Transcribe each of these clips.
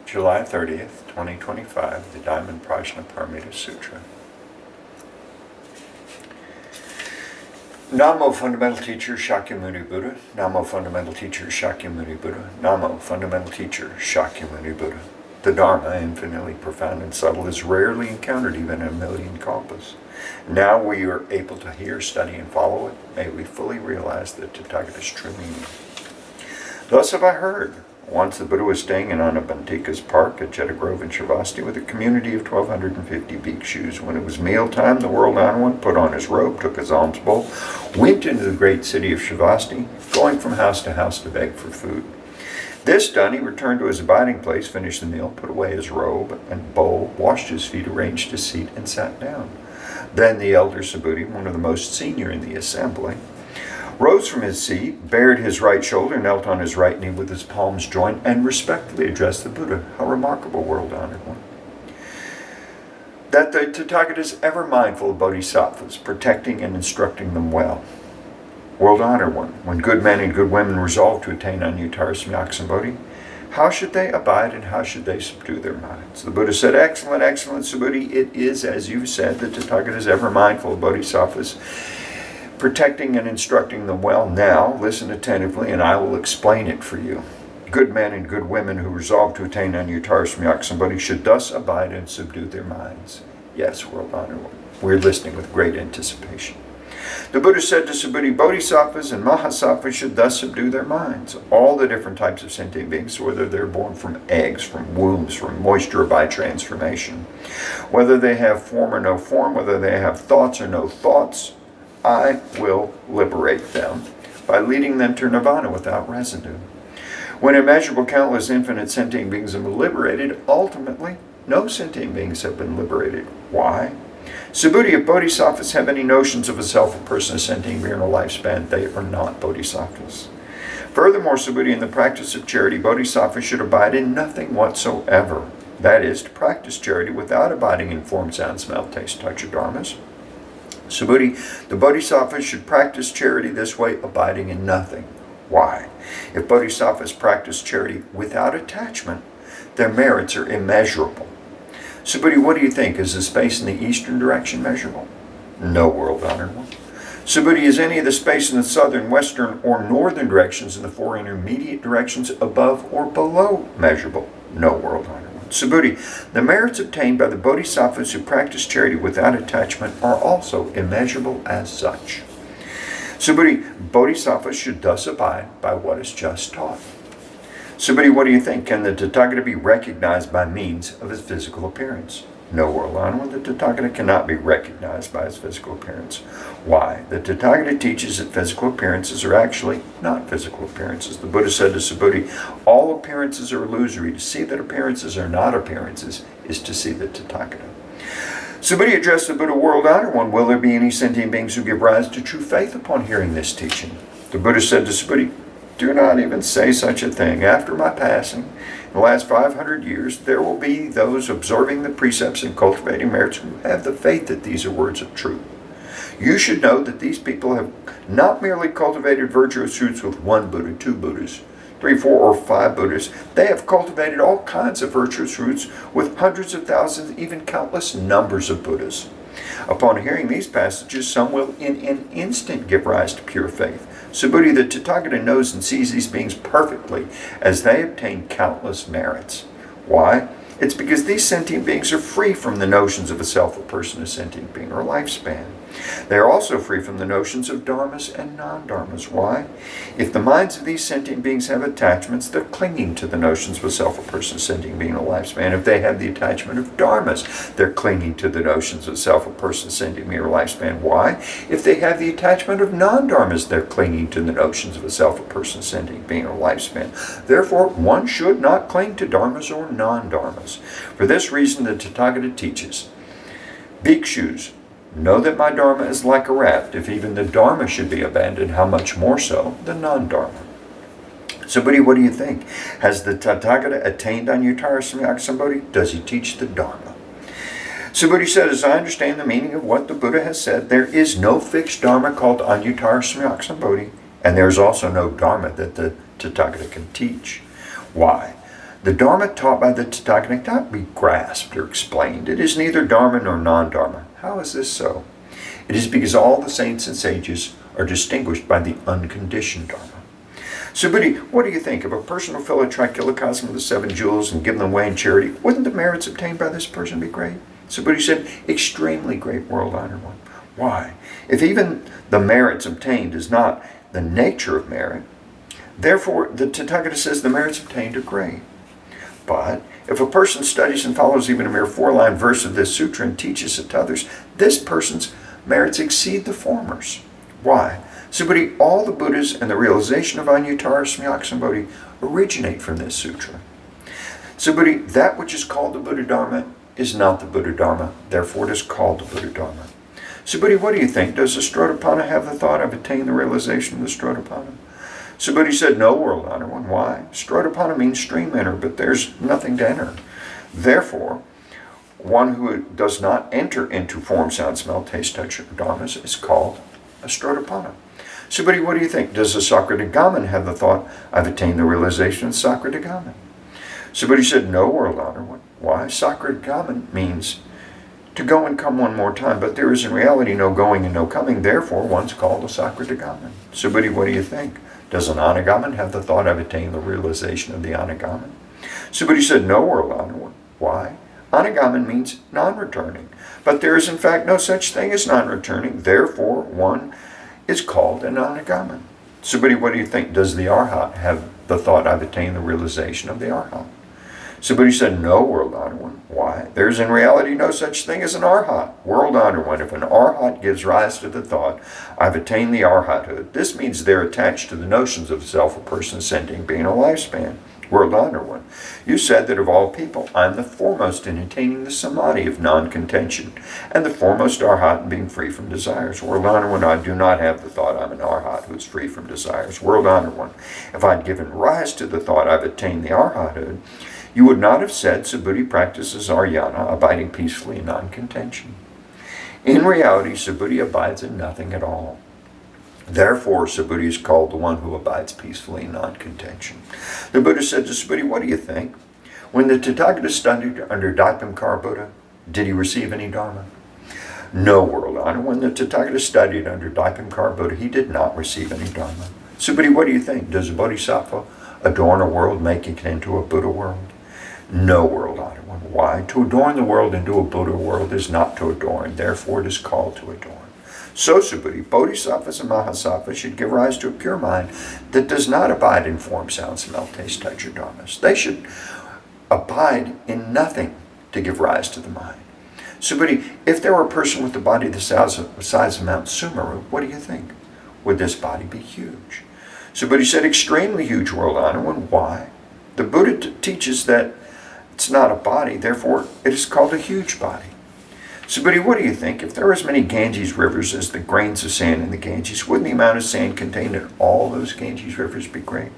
July 30th, 2025, the Diamond Sutra. Namo, Fundamental Teacher Shakyamuni Buddha. Namo, Fundamental Teacher Shakyamuni Buddha. Namo, Fundamental Teacher Shakyamuni Buddha. The Dharma, infinitely profound and subtle, is rarely encountered even in a million kalpas. Now we are able to hear, study, and follow it. May we fully realize the Tathagata's true meaning. Thus have I heard. Once the Buddha was staying in Anabantikas Park at Jeta Grove in Shravasti with a community of 1,250 bhikshus. When it was mealtime, the world honored one put on his robe, took his alms bowl, went into the great city of Shravasti, going from house to beg for food. This done, he returned to his abiding place, finished the meal, put away his robe and bowl, washed his feet, arranged his seat, and sat down. Then the elder Subhuti, one of the most senior in the assembly, rose from his seat, bared his right shoulder, knelt on his right knee with his palms joined, and respectfully addressed the Buddha. How remarkable, world-honored one. That the Tathagata is ever mindful of bodhisattvas, protecting and instructing them well. World-honored one, when good men and good women resolve to attain Anuttara Samyaksambodhi, how should they abide and how should they subdue their minds? The Buddha said, excellent, excellent Subhuti, it is as you said, the Tathagata is ever mindful of bodhisattvas, protecting and instructing them well. Now, listen attentively, and I will explain it for you. Good men and good women who resolve to attain Anuttara Samyaksambodhi should thus abide and subdue their minds. Yes, world-honored one, we're listening with great anticipation. The Buddha said to Subhuti, bodhisattvas and mahasattvas should thus subdue their minds. All the different types of sentient beings, whether they're born from eggs, from wombs, from moisture, or by transformation, whether they have form or no form, whether they have thoughts or no thoughts, I will liberate them by leading them to nirvana without residue. When immeasurable, countless, infinite sentient beings have been liberated, ultimately, no sentient beings have been liberated. Why? Subhuti, if bodhisattvas have any notions of a self, a person, a sentient being, or a lifespan, they are not bodhisattvas. Furthermore, Subhuti, in the practice of charity, bodhisattvas should abide in nothing whatsoever. That is, to practice charity without abiding in form, sound, smell, taste, touch, or dharmas. Subhuti, the bodhisattvas should practice charity this way, abiding in nothing. Why? If bodhisattvas practice charity without attachment, their merits are immeasurable. Subhuti, what do you think? Is the space in the eastern direction measurable? No, world-honored one. Subhuti, is any of the space in the southern, western, or northern directions in the four intermediate directions above or below measurable? No, world-honored one. Subhuti, the merits obtained by the bodhisattvas who practice charity without attachment are also immeasurable as such. Subhuti, bodhisattvas should thus abide by what is just taught. Subhuti, what do you think? Can the Tathagata be recognized by means of his physical appearance? No, world-honored one, the Tathagata cannot be recognized by his physical appearance. Why? The Tathagata teaches that physical appearances are actually not physical appearances. The Buddha said to Subhuti, all appearances are illusory. To see that appearances are not appearances is to see the Tathagata. Subhuti addressed the Buddha, world-honored one, will there be any sentient beings who give rise to true faith upon hearing this teaching? The Buddha said to Subhuti, do not even say such a thing. After my passing, in the last 500 years, there will be those observing the precepts and cultivating merits who have the faith that these are words of truth. You should know that these people have not merely cultivated virtuous fruits with one Buddha, two Buddhas, 3, 4, or 5 Buddhas. They have cultivated all kinds of virtuous fruits with hundreds of thousands, even countless numbers of Buddhas. Upon hearing these passages, some will in an instant give rise to pure faith. Subhuti, the Tathagata knows and sees these beings perfectly as they obtain countless merits. Why? It's because these sentient beings are free from the notions of a self, a person, a sentient being, or a lifespan. They are also free from the notions of dharmas and non-dharmas. Why? If the minds of these sentient beings have attachments, they're clinging to the notions of a self, a person, a sentient being, or a lifespan. If they have the attachment of dharmas, they're clinging to the notions of a self, a person, a sentient being, or a lifespan. Why? If they have the attachment of non-dharmas, they're clinging to the notions of a self, a person, a sentient being, or a lifespan. Therefore, one should not cling to dharmas or non-dharmas. For this reason, the Tathagata teaches, bhikshus, know that my dharma is like a raft. If even the dharma should be abandoned, how much more so the non-dharma? Subhuti, what do you think? Has the Tathagata attained Anuttara Samyaksambodhi? Does he teach the dharma? Subhuti said, as I understand the meaning of what the Buddha has said, there is no fixed dharma called Anuttara Samyaksambodhi, and there is also no dharma that the Tathagata can teach. Why? The Dharma taught by the Tathagata cannot be grasped or explained. It is neither Dharma nor non-Dharma. How is this so? It is because all the saints and sages are distinguished by the unconditioned Dharma. So, Buddha, what do you think? If a person will fill a trikilakasam with the 7 jewels and give them away in charity, wouldn't the merits obtained by this person be great? So Buddha said, extremely great, world-honored one. Why? If even the merits obtained is not the nature of merit, therefore the Tathagata says the merits obtained are great. But if a person studies and follows even a mere 4-line verse of this sutra and teaches it to others, this person's merits exceed the former's. Why? So, Buddha, all the Buddhas and the realization of Anuttara Samyaksambodhi originate from this sutra. So, Buddha, that which is called the Buddha Dharma is not the Buddha Dharma, therefore it is called the Buddha Dharma. So, Buddha, what do you think? Does the Strotapanna have the thought, I've attained the realization of the Strotapanna? So Buddha said, no, world-honored one. Why? Strotapanna means stream enter, but there's nothing to enter. Therefore, one who does not enter into form, sound, smell, taste, touch, or dharmas is called a Strotapanna. So Buddha, what do you think? Does the Sakradagaman have the thought, I've attained the realization of the Sakradagaman? So Buddha said, no, world-honored one. Why? Sakradagaman means to go and come one more time, but there is in reality no going and no coming, therefore one's called a Sakradagaman. So Buddha, what do you think? Does an Anagaman have the thought, I've attained the realization of the Anagaman? So Buddha said, no, world-honored one. Why? Anagaman means non-returning. But there is in fact no such thing as non-returning, therefore one is called an Anagaman. So Buddha, what do you think? Does the Arhat have the thought, I've attained the realization of the Arhat? So Buddha said, no, world-honored one. Why? There's in reality no such thing as an Arhat. World-honored one. If an Arhat gives rise to the thought, I've attained the Arhathood, this means they're attached to the notions of self, a person, sentient being, a lifespan. World-honored one. You said that of all people, I'm the foremost in attaining the samadhi of non-contention, and the foremost Arhat in being free from desires. World-honored one, I do not have the thought I'm an Arhat who is free from desires. World-honored one. If I'd given rise to the thought I've attained the Arhathood, you would not have said Subhuti practices Aryana, abiding peacefully in non-contention. In reality, Subhuti abides in nothing at all. Therefore, Subhuti is called the one who abides peacefully in non-contention. The Buddha said to Subhuti, what do you think? When the Tathagata studied under Diamond Buddha, did he receive any Dharma? No, world-honored. When the Tathagata studied under Diamond Buddha, he did not receive any Dharma. Subhuti, what do you think? Does a Bodhisattva adorn a world, making it into a Buddha world? No, world-honored one. Why? To adorn the world into a Buddha world is not to adorn, therefore it is called to adorn. So, Subhuti, Bodhisattvas and Mahasattvas should give rise to a pure mind that does not abide in form, sound, smell, taste, touch, or dharmas. They should abide in nothing to give rise to the mind. Subhuti, if there were a person with a body the size of Mount Sumeru, what do you think? Would this body be huge? Subhuti said, extremely huge, world-honored one. Why? The Buddha teaches that it's not a body, therefore it is called a huge body. So, Buddha, what do you think? If there were as many Ganges rivers as the grains of sand in the Ganges, wouldn't the amount of sand contained in all those Ganges rivers be great?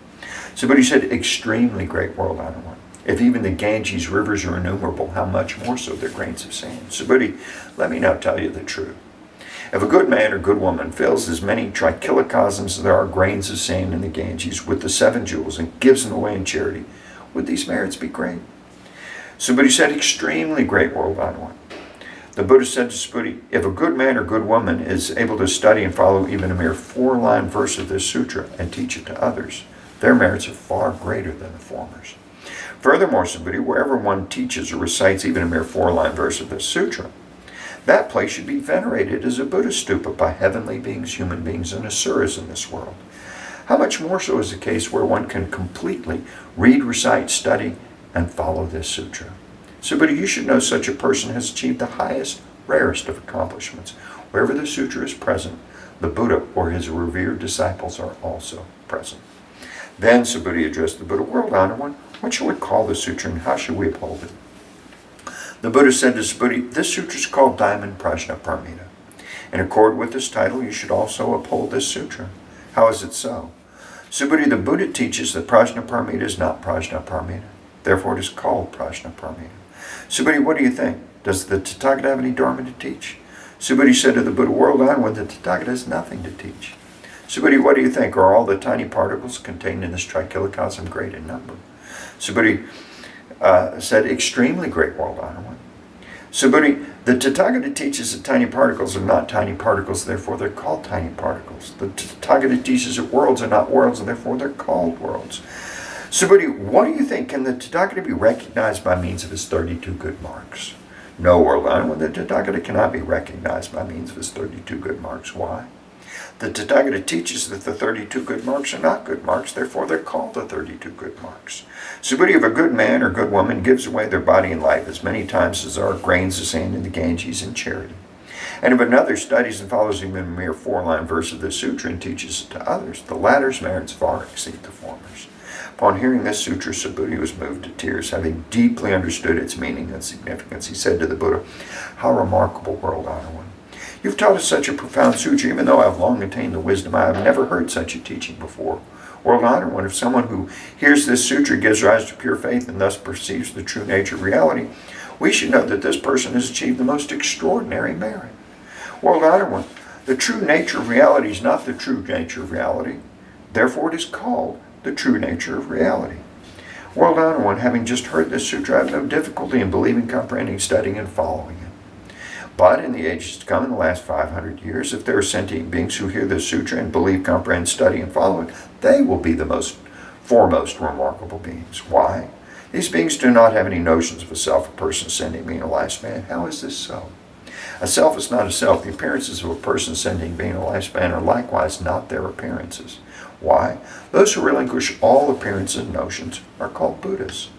So, Buddha said, extremely great, world-honored one. If even the Ganges rivers are innumerable, how much more so the grains of sand? So, Buddha, let me now tell you the truth. If a good man or good woman fills as many trikilakasams as there are grains of sand in the Ganges with the 7 jewels and gives them away in charity, would these merits be great? So Buddha said, extremely great, world-honored one. The Buddha said to Subhuti, if a good man or good woman is able to study and follow even a mere 4-line verse of this sutra and teach it to others, their merits are far greater than the former's. Furthermore, Subhuti, wherever one teaches or recites even a mere 4-line verse of this sutra, that place should be venerated as a Buddha stupa by heavenly beings, human beings, and asuras in this world. How much more so is the case where one can completely read, recite, study, and follow this sutra. So, Buddha, you should know such a person has achieved the highest, rarest of accomplishments. Wherever the sutra is present, the Buddha or his revered disciples are also present. Then Subhuti addressed the Buddha, world-honored one, what shall we call the sutra and how should we uphold it? The Buddha said to Subhuti, this sutra is called Diamond Prajnaparamita. In accord with this title, you should also uphold this sutra. How is it so? Subhuti, the Buddha teaches that Prajnaparamita is not Prajnaparamita. Therefore, it is called Prajnaparamita. Subhuti, what do you think? Does the Tathagata have any Dharma to teach? Subhuti said to the Buddha, world-honored one, the Tathagata has nothing to teach. Subhuti, what do you think? Are all the tiny particles contained in this trikilakasam great in number? Subhuti, said, extremely great world honor one. Subhuti, the Tathagata teaches that tiny particles are not tiny particles, therefore they're called tiny particles. The Tathagata teaches that worlds are not worlds, and therefore they're called worlds. Subhuti, what do you think? Can the Tathagata be recognized by means of his 32 good marks? No, world honor one. The Tathagata cannot be recognized by means of his 32 good marks. Why? The Tathagata teaches that the 32 good marks are not good marks, therefore they're called the 32 good marks. Subhuti, if a good man or good woman gives away their body and life as many times as there are grains of sand in the Ganges in charity, and if another studies and follows even a mere 4-line verse of the sutra and teaches it to others, the latter's merits far exceed the former's. Upon hearing this sutra, Subhuti was moved to tears. Having deeply understood its meaning and significance, he said to the Buddha, "How remarkable, world honor one! You've taught us such a profound sutra, even though I've long attained the wisdom. I have never heard such a teaching before. World honor one, if someone who hears this sutra gives rise to pure faith and thus perceives the true nature of reality, we should know that this person has achieved the most extraordinary merit. World honor one, the true nature of reality is not the true nature of reality. Therefore it is called the true nature of reality. World honor one, having just heard this sutra, I have no difficulty in believing, comprehending, studying, and following it. But in the ages to come, in the last 500 years, if there are sentient beings who hear this sutra and believe, comprehend, study, and follow it, they will be the foremost remarkable beings. Why? These beings do not have any notions of a self, a person, sentient being, a lifespan. How is this so? A self is not a self. The appearances of a person, sentient being, a lifespan are likewise not their appearances. Why? Those who relinquish all appearances and notions are called Buddhas.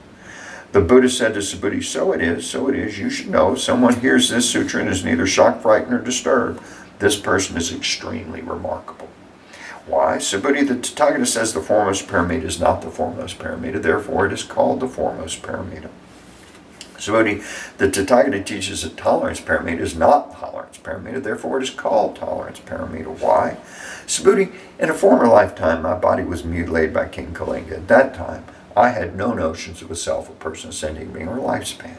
The Buddha said to Subhuti, so it is, you should know, if someone hears this sutra and is neither shocked, frightened, or disturbed, this person is extremely remarkable. Why? Subhuti, the Tathagata says the foremost paramita is not the foremost paramita, therefore it is called the foremost paramita. Subhuti, the Tathagata teaches that tolerance paramita is not tolerance paramita, therefore it is called tolerance paramita. Why? Subhuti, in a former lifetime my body was mutilated by King Kalinga. At that time, I had no notions of a self, a person, sentient being, or lifespan.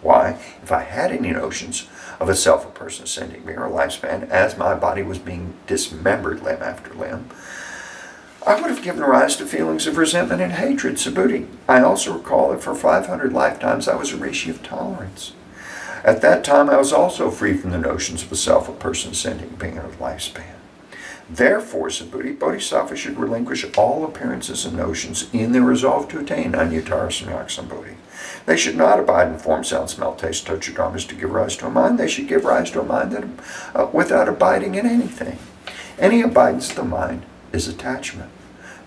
Why? If I had any notions of a self, a person, sentient being, or lifespan, as my body was being dismembered limb after limb, I would have given rise to feelings of resentment and hatred. Subhuti, I also recall that for 500 lifetimes I was a rishi of tolerance. At that time I was also free from the notions of a self, a person, sentient being, or lifespan. Therefore, Subhuti, Bodhisattva should relinquish all appearances and notions in their resolve to attain Anyatara Samyak Sambodhi. They should not abide in form, sound, smell, taste, touch, or dharmas to give rise to a mind. They should give rise to a mind that, without abiding in anything. Any abidance of the mind is attachment.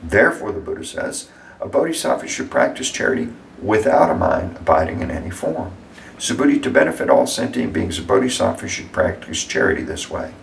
Therefore, the Buddha says, a Bodhisattva should practice charity without a mind abiding in any form. Subhuti, to benefit all sentient beings, a Bodhisattva should practice charity this way.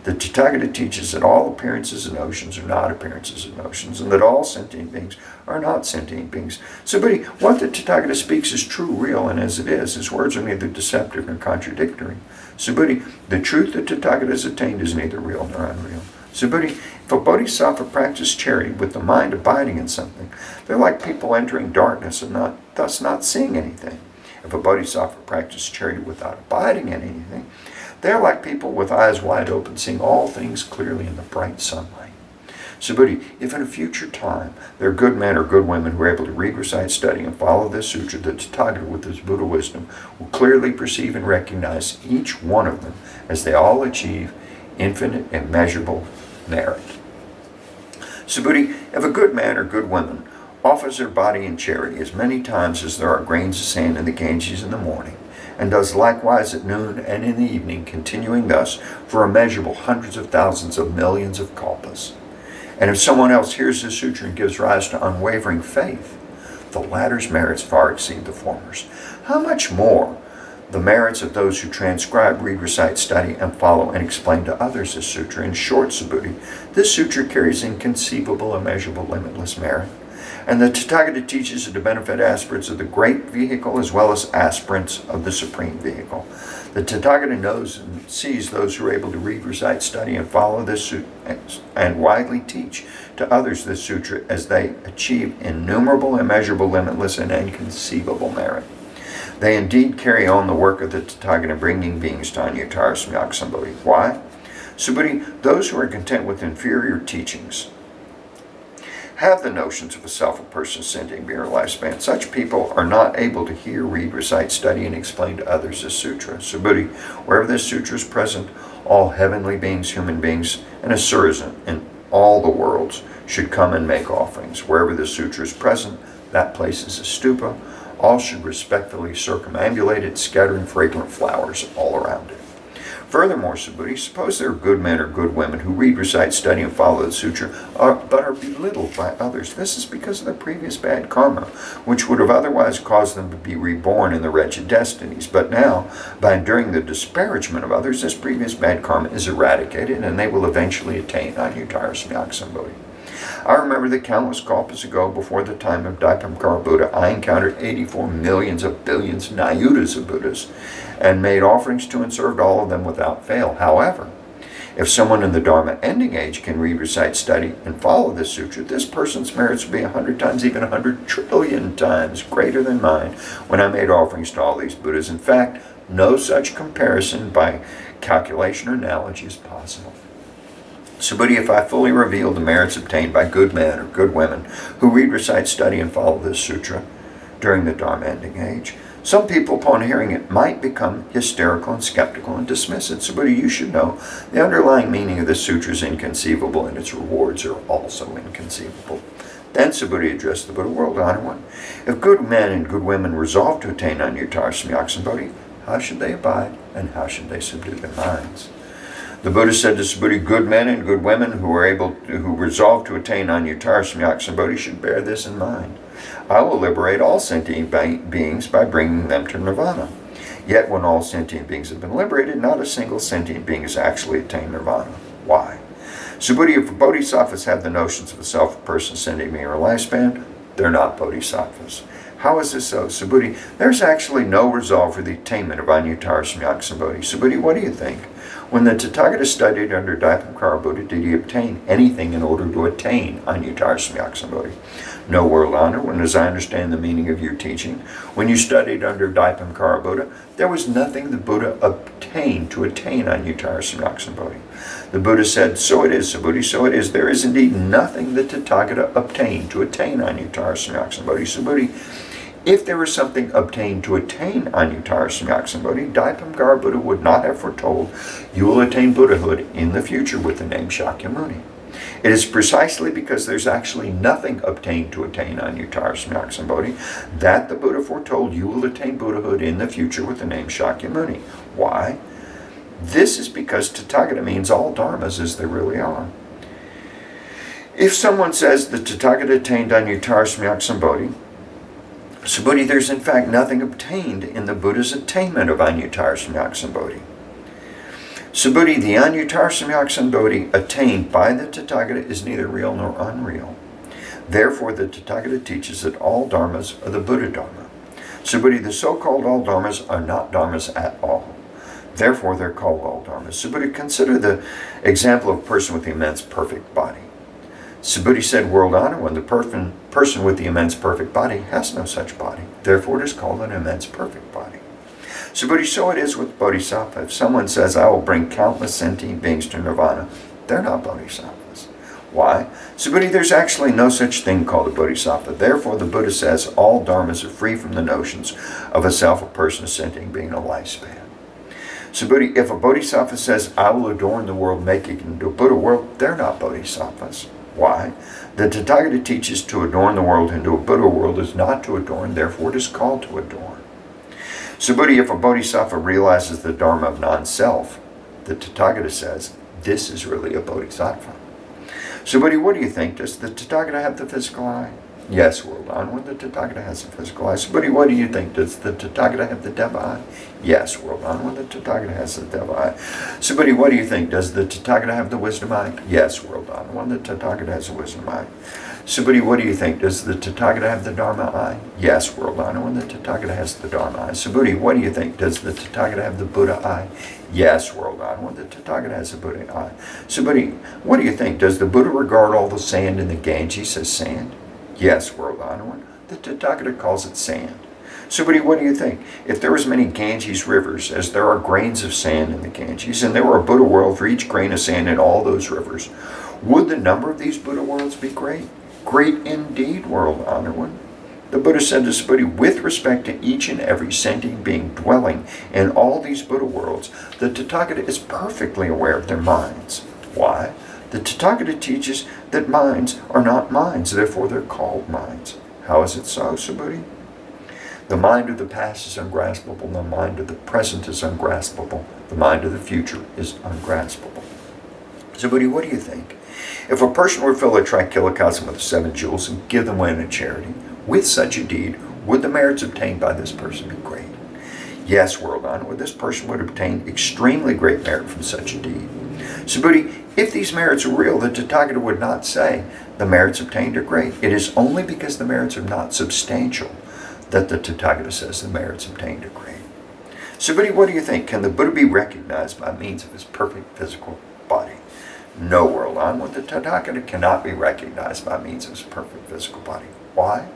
The Tathagata teaches that all appearances and notions are not appearances and notions, and that all sentient beings are not sentient beings. Subhuti, what the Tathagata speaks is true, real, and as it is. His words are neither deceptive nor contradictory. Subhuti, the truth that Tathagata has attained is neither real nor unreal. Subhuti, if a Bodhisattva practices charity with the mind abiding in something, they're like people entering darkness and thus not seeing anything. If a Bodhisattva practices charity without abiding in anything, they're like people with eyes wide open, seeing all things clearly in the bright sunlight. Subhuti, if in a future time there are good men or good women who are able to read, recite, study, and follow this sutra, the Tathagata with his Buddha wisdom will clearly perceive and recognize each one of them as they all achieve infinite, immeasurable merit. Subhuti, if a good man or good woman offers their body in charity as many times as there are grains of sand in the Ganges in the morning, and does likewise at noon and in the evening, continuing thus for immeasurable hundreds of thousands of millions of kalpas. And if someone else hears this sutra and gives rise to unwavering faith, the latter's merits far exceed the former's. How much more the merits of those who transcribe, read, recite, study, and follow and explain to others this sutra. In short, Subhuti, this sutra carries inconceivable, immeasurable, limitless merit. And the Tathagata teaches it to benefit aspirants of the great vehicle as well as aspirants of the supreme vehicle. The Tathagata knows and sees those who are able to read, recite, study, and follow this sutra and widely teach to others this sutra as they achieve innumerable, immeasurable, limitless, and inconceivable merit. They indeed carry on the work of the Tathagata, bringing beings to Anyatara Samyak Sambodhi. Why? Subhuti, those who are content with inferior teachings have the notions of a self, a person, sentient being, or lifespan. Such people are not able to hear, read, recite, study, and explain to others this sutra. Subhuti, wherever this sutra is present, all heavenly beings, human beings, and asuras in all the worlds should come and make offerings. Wherever the sutra is present, that place is a stupa. All should respectfully circumambulate it, scattering fragrant flowers all around it. Furthermore, Subhuti, suppose there are good men or good women who read, recite, study, and follow the sutra, but are belittled by others. This is because of their previous bad karma, which would have otherwise caused them to be reborn in the wretched destinies. But now, by enduring the disparagement of others, this previous bad karma is eradicated, and they will eventually attain Anyuttara Samyaksambodhi. I remember that countless kalpas ago, before the time of Dipankara Buddha, I encountered 84 millions of billions nayutas of Buddhas and made offerings to and served all of them without fail. However, if someone in the Dharma ending age can read, recite, study, and follow this sutra, this person's merits will be 100 times, even 100 trillion times greater than mine when I made offerings to all these Buddhas. In fact, no such comparison by calculation or analogy is possible. Subhuti, if I fully reveal the merits obtained by good men or good women who read, recite, study, and follow this sutra during the Dharma ending age, some people, upon hearing it, might become hysterical and skeptical and dismiss it. Subhuti, you should know the underlying meaning of this sutra is inconceivable, and its rewards are also inconceivable. Then Subhuti addressed the Buddha, world honored one. If good men and good women resolve to attain Anyuttara Samyaksambodhi, how should they abide, and how should they subdue their minds? The Buddha said to Subhuti, good men and good women who resolve to attain Anyuttara Samyaksambodhi should bear this in mind. I will liberate all sentient beings by bringing them to nirvana. Yet when all sentient beings have been liberated, not a single sentient being has actually attained nirvana. Why? Subhuti, if bodhisattvas have the notions of a self, a person, sentient being, or lifespan, they're not bodhisattvas. How is this so? Subhuti, there's actually no resolve for the attainment of Anyuttara Samyaksambodhi. Subhuti, what do you think? When the Tathagata studied under Dipankara Buddha, did he obtain anything in order to attain Anyuttara Samyaksambodhi? No, world honor, when as I understand the meaning of your teaching, when you studied under Dipankara Buddha, there was nothing the Buddha obtained to attain Anyuttara Samyaksambodhi. The Buddha said, so it is, Subhuti, so it is. There is indeed nothing the Tathagata obtained to attain Anyuttara Samyaksambodhi. Subhuti, if there was something obtained to attain Anyuttara Samyaksambodhi, Dipankara Buddha would not have foretold, you will attain Buddhahood in the future with the name Shakyamuni. It is precisely because there's actually nothing obtained to attain Anyuttara Samyaksambodhi that the Buddha foretold you will attain Buddhahood in the future with the name Shakyamuni. Why? This is because Tathagata means all dharmas as they really are. If someone says the Tathagata attained Anyuttara Samyaksambodhi, Subhuti, there's in fact nothing obtained in the Buddha's attainment of Anyuttara Samyaksambodhi. Subhuti, the Anyuttara Samyaksambodhi attained by the Tathagata is neither real nor unreal. Therefore, the Tathagata teaches that all dharmas are the Buddha Dharma. Subhuti, the so-called all dharmas are not dharmas at all. Therefore, they're called all dharmas. Subhuti, consider the example of a person with the immense perfect body. Subhuti said, world honor, when the person with the immense perfect body has no such body. Therefore, it is called an immense perfect body. Subhuti, so it is with Bodhisattva. If someone says, I will bring countless sentient beings to nirvana, they're not Bodhisattvas. Why? Subhuti, there's actually no such thing called a Bodhisattva. Therefore, the Buddha says all dharmas are free from the notions of a self, a person, a sentient being, a lifespan. Subhuti, if a Bodhisattva says, I will adorn the world, make it into a Buddha world, they're not Bodhisattvas. Why? The Tathagata teaches to adorn the world into a Buddha world is not to adorn, therefore it is called to adorn. Subhuti, if a Bodhisattva realizes the Dharma of non-self, the Tathagata says, this is really a Bodhisattva. Subhuti, what do you think? Does the Tathagata have the physical eye? Yes, world honor, the Tathagata has the physical eye. Subhuti, what do you think? Does the Tathagata have the Deva eye? Yes, world honor, the Tathagata has the Deva eye. Subhuti, what do you think? Does the Tathagata have the wisdom eye? Yes, world honor, the Tathagata has the wisdom eye. Subhuti, what do you think? Does the Tathagata have the Dharma eye? Yes, world honor, the Tathagata has the Dharma eye. Subhuti, what do you think? Does the Tathagata have the Buddha eye? Yes, world honor, the Tathagata has the Buddha eye. Subhuti, what do you think? Does the Buddha regard all the sand in the Ganges as sand? Yes, world honor, the Tathagata calls it sand. Subhuti, what do you think? If there were as many Ganges rivers as there are grains of sand in the Ganges, and there were a Buddha world for each grain of sand in all those rivers, would the number of these Buddha worlds be great? Great indeed, world honored one. The Buddha said to Subhuti, with respect to each and every sentient being dwelling in all these Buddha worlds, the Tathagata is perfectly aware of their minds. Why? The Tathagata teaches that minds are not minds, therefore they're called minds. How is it so, Subhuti? The mind of the past is ungraspable, the mind of the present is ungraspable, the mind of the future is ungraspable. Subhuti, what do you think? If a person were to fill a trichilocosm with the 7 jewels and give them away in a charity, with such a deed, would the merits obtained by this person be great? Yes, world honored, this person would obtain extremely great merit from such a deed. Subhuti, if these merits are real, the Tathagata would not say the merits obtained are great. It is only because the merits are not substantial that the Tathagata says the merits obtained are great. Subhuti, what do you think? Can the Buddha be recognized by means of his perfect physical body? No, world honored, the Tathagata cannot be recognized by means of his perfect physical body. Why?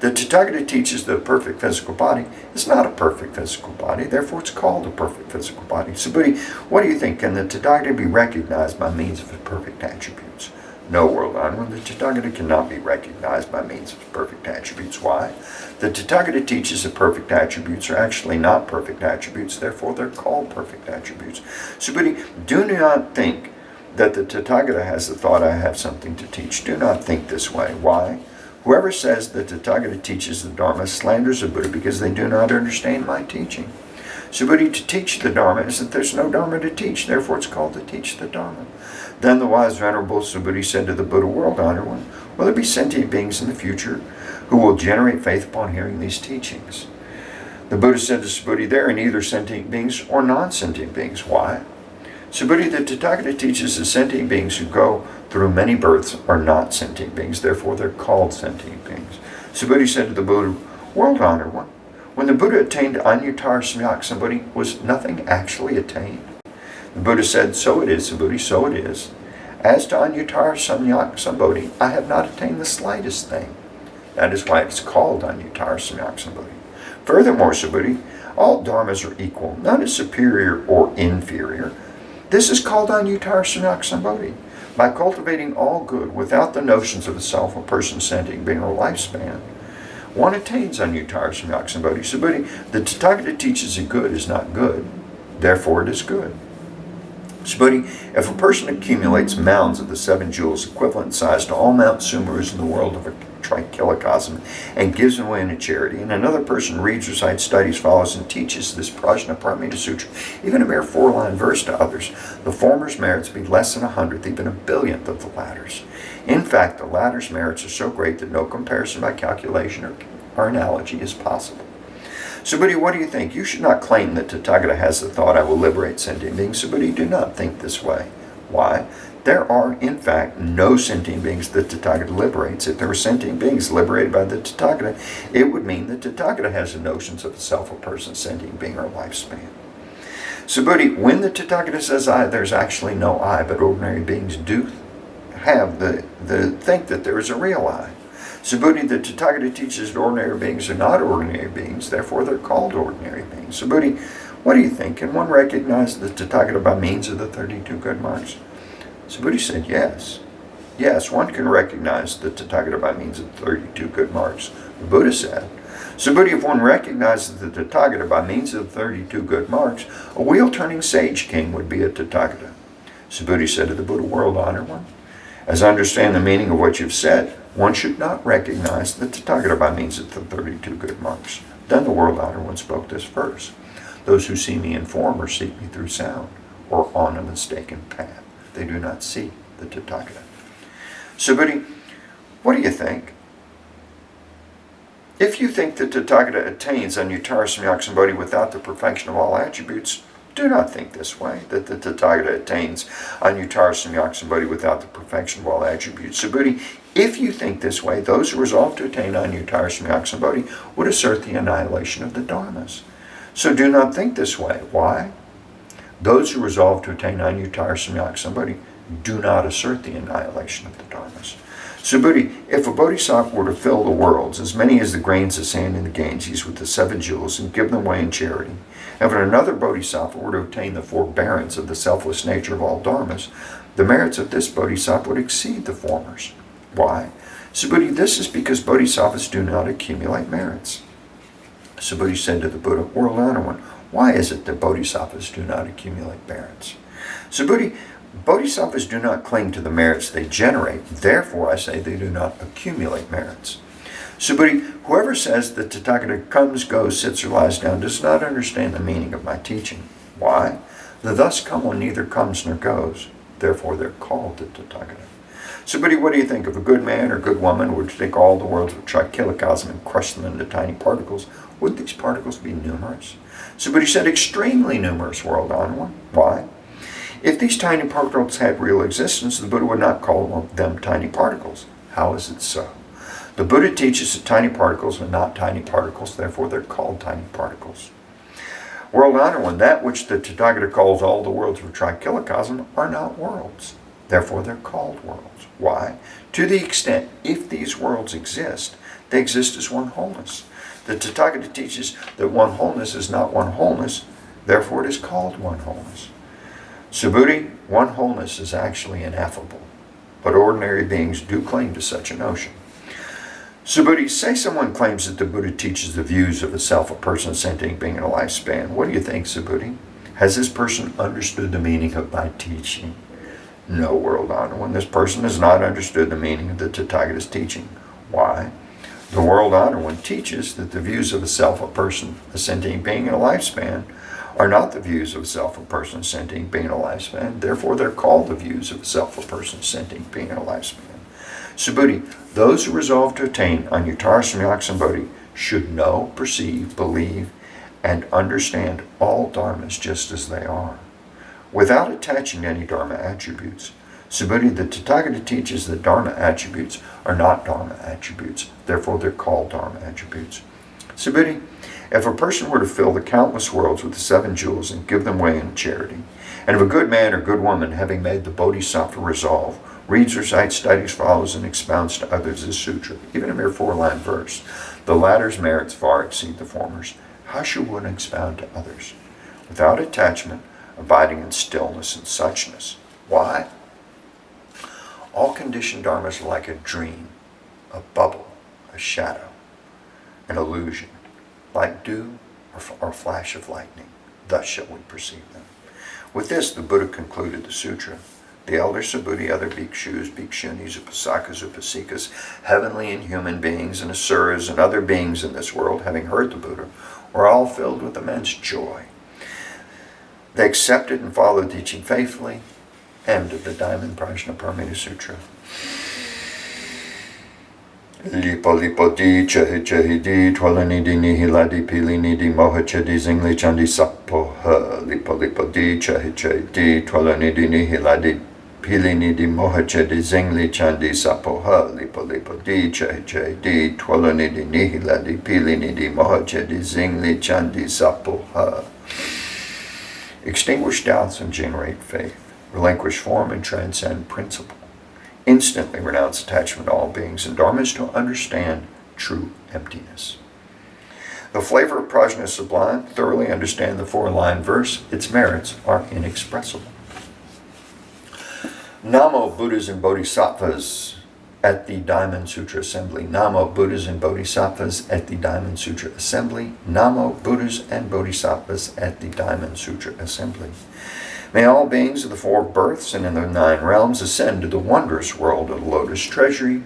The Tathagata teaches that a perfect physical body is not a perfect physical body, therefore it's called a perfect physical body. Subhuti, what do you think? Can the Tathagata be recognized by means of his perfect attributes? No, world honored, the Tathagata cannot be recognized by means of his perfect attributes. Why? The Tathagata teaches that perfect attributes are actually not perfect attributes, therefore they're called perfect attributes. Subhuti, do not think that the Tathagata has the thought, I have something to teach. Do not think this way. Why? Whoever says that the Tathagata teaches the Dharma slanders the Buddha because they do not understand my teaching. Subhuti, to teach the Dharma is that there's no Dharma to teach, therefore it's called to teach the Dharma. Then the wise Venerable Subhuti said to the Buddha, world honored one, will there be sentient beings in the future who will generate faith upon hearing these teachings? The Buddha said to Subhuti, there are neither sentient beings or non-sentient beings. Why? Subhuti, the Tathagata teaches that sentient beings who go through many births are not sentient beings, therefore they're called sentient beings. Subhuti said to the Buddha, world honored one, when the Buddha attained Anuttara Samyak Sambodhi, was nothing actually attained? The Buddha said, so it is, Subhuti, so it is. As to Anuttara Samyak Sambodhi, I have not attained the slightest thing. That is why it's called Anuttara Samyak Sambodhi. Furthermore, Subhuti, all dharmas are equal, none is superior or inferior. This is called Anuttara Samyak Sambodhi. By cultivating all good without the notions of a self, a person, sentient being, or lifespan, one attains Anuttara Samyak Sambodhi. Subhuti, the Tathagata teaches that good is not good, therefore it is good. Subhuti, if a person accumulates mounds of the 7 jewels equivalent in size to all Mount Sumerus in the world of a trichilocosm and gives them away in a charity, and another person reads, recites, studies, follows, and teaches this Prajnaparamita Sutra, even a mere 4-line verse to others, the former's merits be less than 100th, even a 1,000,000th of the latter's. In fact, the latter's merits are so great that no comparison by calculation or analogy is possible. Subhuti, what do you think? You should not claim that Tathagata has the thought, I will liberate sentient beings. Subhuti, do not think this way. Why? There are, in fact, no sentient beings that Tathagata liberates. If there were sentient beings liberated by the Tathagata, it would mean that Tathagata has the notions of a self, a person, sentient being, or lifespan. Subhuti, when the Tathagata says I, there's actually no I, but ordinary beings do have the think that there is a real I. Subhuti, the Tathagata teaches that ordinary beings are not ordinary beings, therefore they're called ordinary beings. Subhuti, what do you think? Can one recognize the Tathagata by means of the 32 good marks? Subhuti said yes. Yes, one can recognize the Tathagata by means of 32 good marks. The Buddha said. Subhuti, if one recognizes the Tathagata by means of 32 good marks, a wheel-turning sage king would be a Tathagata. Subhuti said to the Buddha, world honored one, as I understand the meaning of what you've said, one should not recognize the Tathagata by means of the 32 good marks. Then the world honored one spoke this verse. Those who see me in form or seek me through sound, or on a mistaken path. They do not see the Tathagata. Subhuti, what do you think? If you think that Tathagata attains Anuttara Samyak Sambodhi without the perfection of all attributes, do not think this way, that the Tathagata attains Anuttara Samyak Sambodhi without the perfection of all attributes. Subhuti, if you think this way, those who resolve to attain Anuttara Samyak Sambodhi would assert the annihilation of the dharmas. So do not think this way. Why? Those who resolve to attain Anuttara Samyak Sambodhi do not assert the annihilation of the dharmas. Subhuti, if a bodhisattva were to fill the worlds, as many as the grains of sand in the Ganges, with the 7 jewels and give them away in charity, and if another bodhisattva were to obtain the forbearance of the selfless nature of all dharmas, the merits of this bodhisattva would exceed the former's. Why? Subhuti, this is because bodhisattvas do not accumulate merits. Subhuti said to the Buddha, World Honored One, why is it that bodhisattvas do not accumulate merits? Subhuti, bodhisattvas do not cling to the merits they generate. Therefore, I say they do not accumulate merits. Subhuti, whoever says that Tathagata comes, goes, sits, or lies down does not understand the meaning of my teaching. Why? The thus come one neither comes nor goes. Therefore, they're called the Tathagata. Subhuti, what do you think? If a good man or good woman were to take all the worlds of trichilocosm and crush them into tiny particles, would these particles be numerous? Subhuti said, extremely numerous, World Honored One. Why? If these tiny particles had real existence, the Buddha would not call them tiny particles. How is it so? The Buddha teaches that tiny particles are not tiny particles, therefore they're called tiny particles. World Honored One, that which the Tathagata calls all the worlds of trichilocosm are not worlds. Therefore they're called worlds. Why? To the extent, if these worlds exist, they exist as one wholeness. The Tathagata teaches that one wholeness is not one wholeness, therefore it is called one wholeness. Subhuti, one wholeness is actually ineffable, but ordinary beings do cling to such a notion. Subhuti, say someone claims that the Buddha teaches the views of a self, a person, a sentient being, and a lifespan. What do you think, Subhuti? Has this person understood the meaning of my teaching? No, World Honored One. This person has not understood the meaning of the Tathagata's teaching. Why? The World Honored One teaches that the views of a self, a person, a sentient being, and a lifespan are not the views of a self, a person, a sentient being, and a lifespan. Therefore, they're called the views of a self, a person, a sentient being, and a lifespan. Subhuti, those who resolve to attain Anuttara Samyaksambodhi should know, perceive, believe, and understand all dharmas just as they are, without attaching to any dharma attributes. Subhuti, the Tathagata teaches that dharma attributes are not dharma attributes, therefore they're called dharma attributes. Subhuti, if a person were to fill the countless worlds with the 7 jewels and give them away in charity, and if a good man or good woman, having made the Bodhisattva resolve, reads, recites, studies, follows, and expounds to others this sutra, even a mere 4-line verse, the latter's merits far exceed the former's. How should one expound to others? Without attachment, abiding in stillness and suchness. Why? All conditioned dharmas are like a dream, a bubble, a shadow, an illusion, like dew or flash of lightning. Thus shall we perceive them. With this, the Buddha concluded the sutra. The elder Subhuti, other bhikshus, bhikshunis, upasakas, upasikas, heavenly and human beings, and asuras, and other beings in this world, having heard the Buddha, were all filled with immense joy. They accepted and followed the teaching faithfully. End of the Diamond Sutra. Lipo lipo di chehi chehi di twalani di nihiladi pili ni di moha chedi zingli chandi sapo ha. Lipo lipo di chehi chehi di twalani di nihiladi pili ni di moha chedi zingli chandi sapo ha. Lipo lipo di chehi chehi di twalani di nihiladi pili ni di moha chedi zingli chandi sapo ha. Extinguish doubts and generate faith. Relinquish form and transcend principle. Instantly renounce attachment to all beings and dharmas to understand true emptiness. The flavor of prajna is sublime. Thoroughly understand the 4-line verse. Its merits are inexpressible. Namo Buddhas and Bodhisattvas at the Diamond Sutra Assembly. Namo Buddhas and Bodhisattvas at the Diamond Sutra Assembly. Namo Buddhas and Bodhisattvas at the Diamond Sutra Assembly. May all beings of the 4 births and in the 9 realms ascend to the wondrous world of the Lotus Treasury.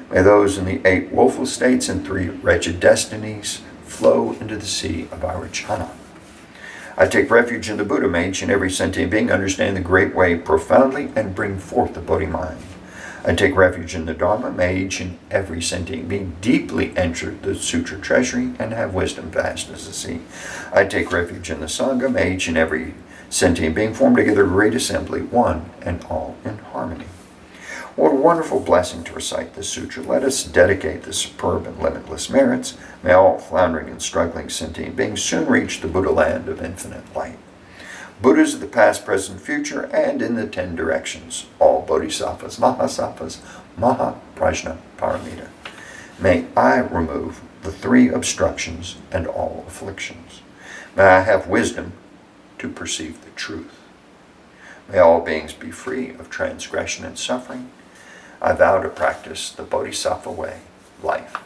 May those in the 8 woeful states and 3 wretched destinies flow into the sea of Aurachana. I take refuge in the Buddha. May each and every sentient being understand the great way profoundly and bring forth the Bodhi mind. I take refuge in the Dharma. May each and every sentient being deeply enter the Sutra Treasury and have wisdom vast as the sea. I take refuge in the Sangha. May each and every sentient being form together a great assembly, one and all in harmony. What a wonderful blessing to recite this sutra. Let us dedicate the superb and limitless merits. May all floundering and struggling sentient beings soon reach the Buddha land of infinite light. Buddhas of the past, present, future, and in the 10 directions. All bodhisattvas, mahasattvas, maha, prajna, paramita. May I remove the 3 obstructions and all afflictions. May I have wisdom to perceive the truth. May all beings be free of transgression and suffering. I vow to practice the Bodhisattva way, life.